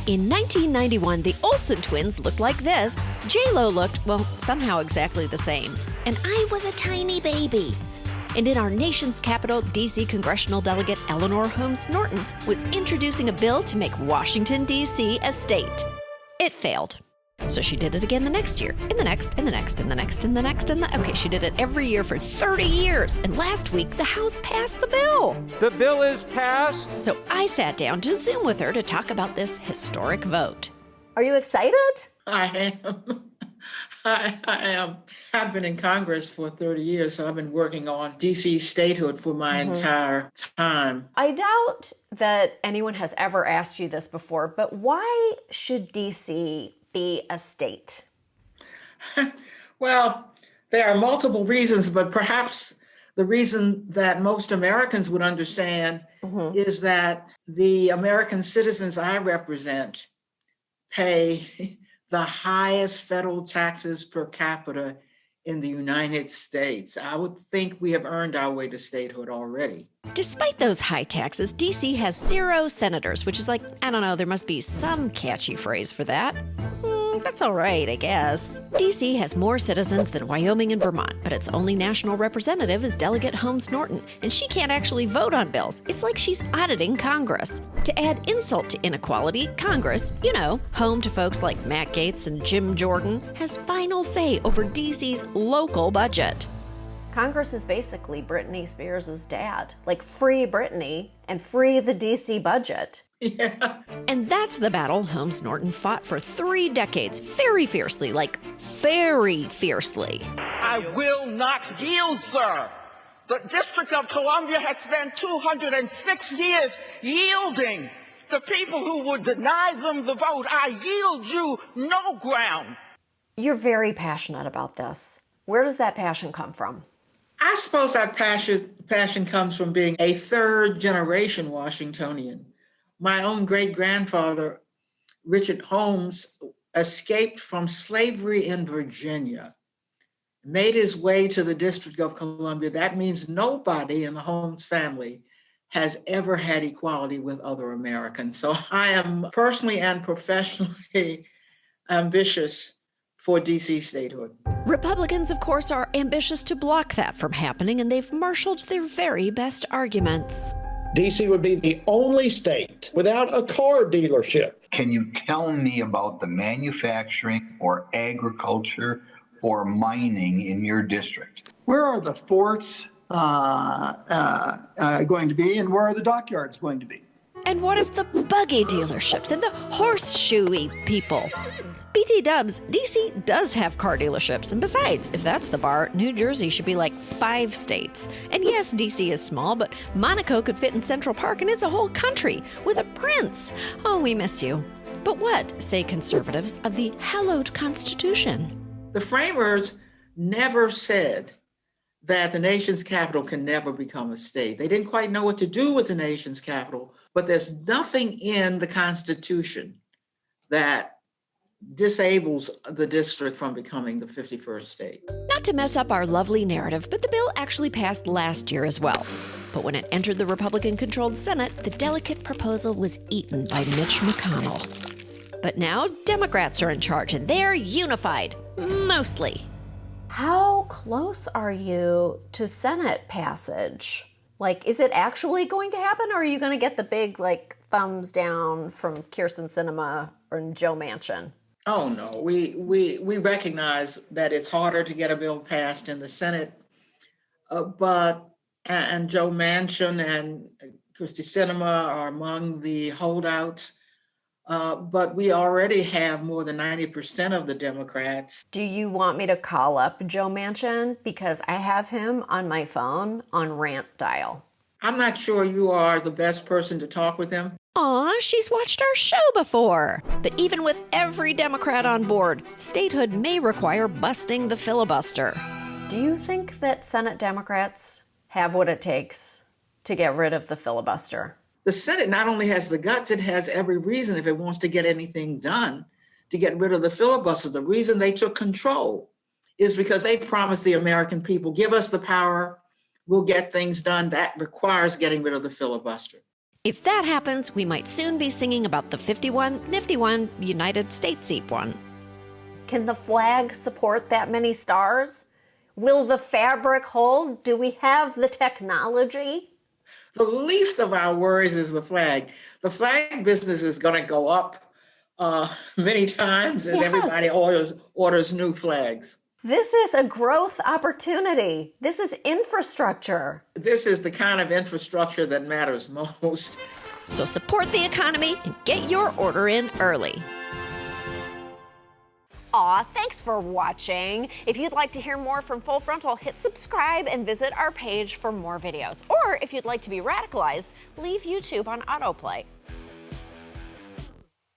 In 1991, the Olsen twins looked like this. J-Lo looked, well, somehow exactly the same. And I was a tiny baby. And in our nation's capital, D.C. Congressional Delegate Eleanor Holmes Norton was introducing a bill to make Washington, D.C. a state. It failed. So she did it again the next year, and the next, and the next, and the next, and the next, and the... Okay, she did it every year for 30 years. And last week, the House passed the bill. The bill is passed. So I sat down to Zoom with her to talk about this historic vote. Are you excited? I am. I am. I've been in Congress for 30 years, so I've been working on D.C. statehood for my entire time. I doubt that anyone has ever asked you this before, but why should D.C. be a state? Well, there are multiple reasons, but perhaps the reason that most Americans would understand is that the American citizens I represent pay the highest federal taxes per capita in the United States. I would think we have earned our way to statehood already. Despite those high taxes, D.C. has 0 senators, which is like, I don't know, there must be some catchy phrase for that. That's all right, I guess. D.C. has more citizens than Wyoming and Vermont, but its only national representative is Delegate Holmes Norton, and she can't actually vote on bills. It's like she's auditing Congress. To add insult to inequality, Congress, you know, home to folks like Matt Gaetz and Jim Jordan, has final say over D.C.'s local budget. Congress is basically Britney Spears' dad. Like, free Britney and free the D.C. budget. Yeah. And that's the battle Holmes Norton fought for 3 decades, very fiercely, like very fiercely. I will not yield, sir. The District of Columbia has spent 206 years yielding to people who would deny them the vote. I yield you no ground. You're very passionate about this. Where does that passion come from? I suppose that passion comes from being a 3rd-generation Washingtonian. My own great-grandfather, Richard Holmes, escaped from slavery in Virginia, made his way to the District of Columbia. That means nobody in the Holmes family has ever had equality with other Americans. So I am personally and professionally ambitious for D.C. statehood. Republicans, of course, are ambitious to block that from happening, and they've marshaled their very best arguments. D.C. would be the only state without a car dealership. Can you tell me about the manufacturing or agriculture or mining in your district? Where are the forts going to be, and where are the dockyards going to be? And what of the buggy dealerships and the horseshoey people? BT dubs, D.C. does have car dealerships, and besides, if that's the bar, New Jersey should be like 5 states. And yes, D.C. is small, but Monaco could fit in Central Park, and it's a whole country with a prince. Oh, we miss you. But what say conservatives of the hallowed Constitution? The framers never said that the nation's capital can never become a state. They didn't quite know what to do with the nation's capital, but there's nothing in the Constitution that disables the district from becoming the 51st state. Not to mess up our lovely narrative, but the bill actually passed last year as well. But when it entered the Republican-controlled Senate, the delicate proposal was eaten by Mitch McConnell. But now Democrats are in charge, and they're unified, mostly. How close are you to Senate passage? Like, is it actually going to happen, or are you going to get the big, like, thumbs down from Kyrsten Sinema or Joe Manchin? Oh, no. We recognize that it's harder to get a bill passed in the Senate, but Joe Manchin and Kyrsten Sinema are among the holdouts. But we already have more than 90% of the Democrats. Do you want me to call up Joe Manchin? Because I have him on my phone on rant dial. I'm not sure you are the best person to talk with him. Aw, she's watched our show before. But even with every Democrat on board, statehood may require busting the filibuster. Do you think that Senate Democrats have what it takes to get rid of the filibuster? The Senate not only has the guts, it has every reason, if it wants to get anything done, to get rid of the filibuster. The reason they took control is because they promised the American people, give us the power, we'll get things done. That requires getting rid of the filibuster. If that happens, we might soon be singing about the 51, nifty one, United States-y one. Can the flag support that many stars? Will the fabric hold? Do we have the technology? The least of our worries is the flag. The flag business is going to go up many times as everybody orders new flags. This is a growth opportunity. This is infrastructure. This is the kind of infrastructure that matters most. So support the economy and get your order in early. Aw, thanks for watching. If you'd like to hear more from Full Frontal, hit subscribe and visit our page for more videos. Or if you'd like to be radicalized, leave YouTube on autoplay.